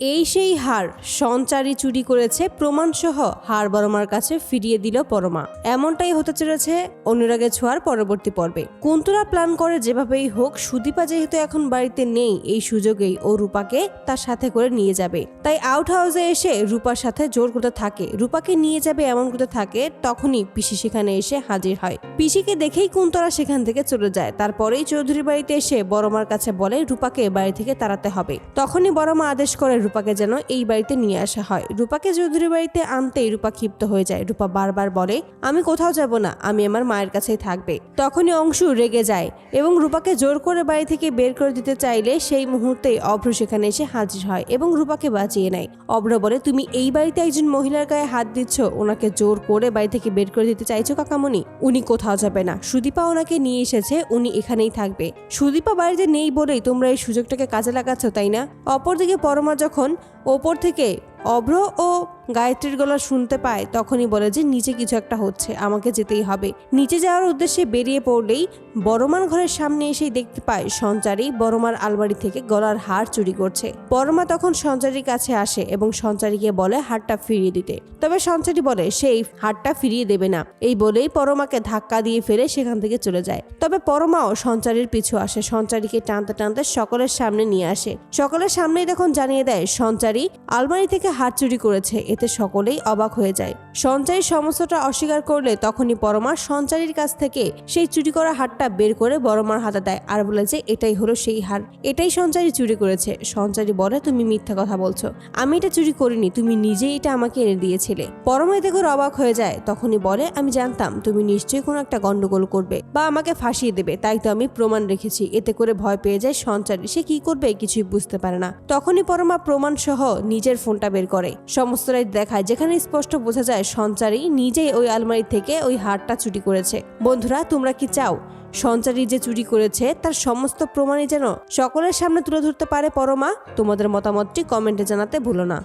এই সেই হার সঞ্চারী চুরি করেছে প্রমাণসহ হার বড়মার কাছে ফিরিয়ে দিল পরমা। এমনটাই হতে চলেছে অনুরাগের ছোঁয়ার পরবর্তী পর্বে। কুন্তলা প্ল্যান করে যেভাবেই হোক সুদীপা যেহেতু এখন বাড়িতে নেই, এই সুযোগেই ও রূপাকে তার সাথে করে নিয়ে যাবে। তাই আউট হাউসে এসে রূপার সাথে জোর করতে থাকে, রূপাকে নিয়ে যাবে এমন করতে থাকে। তখনই পিসি সেখানে এসে হাজির হয়। পিসিকে দেখেই কুন্তলা সেখান থেকে চলে যায়। তারপরেই চৌধুরী বাড়িতে এসে বড়মার কাছে বলে রূপাকে বাড়ি থেকে তাড়াতে হবে। তখনই বড়মা আদেশ করে রূপাকে যেন এই বাড়িতে নিয়ে আসা হয়। রূপাকে চৌধুরী বাড়িতে আনতেই রূপা ক্ষিপ্ত হয়ে যায়। রূপা বারবার বলে আমি কোথাও যাব না, আমি আমার মায়ের কাছেই থাকবে। তখনই অংশু রেগে যায় এবং রূপাকে জোর করে বাড়ি থেকে বের করে দিতে চাইলে সেই মুহূর্তেই অভ্র সেখানে এসে হাজির হয় এবং রূপাকে বাঁচিয়ে নেয়। অভ্র বলে তুমি এই বাড়িতে একজন মহিলার গায়ে হাত দিচ্ছ, ওনাকে জোর করে বাড়ি থেকে বের করে দিতে চাইছো কাকামণি? উনি কোথাও যাবে না, সুদীপা ওনাকে নিয়ে এসেছে, উনি এখানেই থাকবে। সুদীপা বাড়িতে নেই বলেই তোমরা এই সুযোগটাকে কাজে লাগাচ্ছ, তাই না? অপরদিকে পরমা যখন ওপর থেকে অভ্র ও গায়ত্রীর গলা শুনতে পায় তখনই বলে যে নিচে কিছু একটা হচ্ছে, আমাকে যেতেই হবে। নিচে যাওয়ার উদ্দেশ্যে বেরিয়ে পড়লেই বড়মার ঘরের সামনে এসেই দেখতে পায় সঞ্চারী বড়মার আলমারি থেকে গলার হার চুরি করছে। বড়মা তখন সঞ্চারীর কাছে আসে এবং সঞ্চারীকে বলে হারটা ফিরিয়ে দিতে। তবে সঞ্চারী বলে সেই হারটা ফিরিয়ে দেবে না। এই বলেই পরমাকে ধাক্কা দিয়ে ফেলে সেখান থেকে চলে যায়। তবে পরমাও সঞ্চারীর পিছু আসে, সঞ্চারীকে টানতে টানতে সকলের সামনে নিয়ে আসে। সকলের সামনেই তখন জানিয়ে দেয় সঞ্চারী আলমারি থেকে হার চুরি করেছে। এতে সকলেই অবাক হয়ে যায়। সঞ্চারী সমস্তটা অস্বীকার করলে তখনই পরমা সঞ্চারীর কাছ থেকে সেই চুরি করা হারটা বের করে বড়মার হাতে দেয় আর বলে যে এটাই হলো সেই হার, এটাই সঞ্চারী চুরি করেছে। সঞ্চারী বলে তুমি মিথ্যা কথা বলছো, আমি এটা চুরি করিনি, তুমি নিজেই এটা আমাকে এনে দিয়েছিলে। পরমা এতে করে অবাক হয়ে যায়। তখনই বলে আমি জানতাম তুমি নিশ্চয়ই কোনো একটা গন্ডগোল করবে বা আমাকে ফাঁসিয়ে দেবে, তাই তো আমি প্রমাণ রেখেছি। এতে করে ভয় পেয়ে যায় সঞ্চারী, সে কি করবে কিছুই বুঝতে পারে না। তখনই পরমা প্রমাণ সহ নিজের ফোনটা বের করে, সমস্তটাই দেখায়, যেখানে স্পষ্ট বোঝা যায় সঞ্চারী নিজেই ওই আলমারি থেকে ওই হারটা চুরি করেছে। বন্ধুরা তোমরা কি চাও সঞ্চারী যে চুরি করেছে তার সমস্ত প্রমাণই যেন সকলের সামনে তুলে ধরতে পারে পরমা? তোমাদের মতামতটি কমেন্টে জানাতে ভুলো না।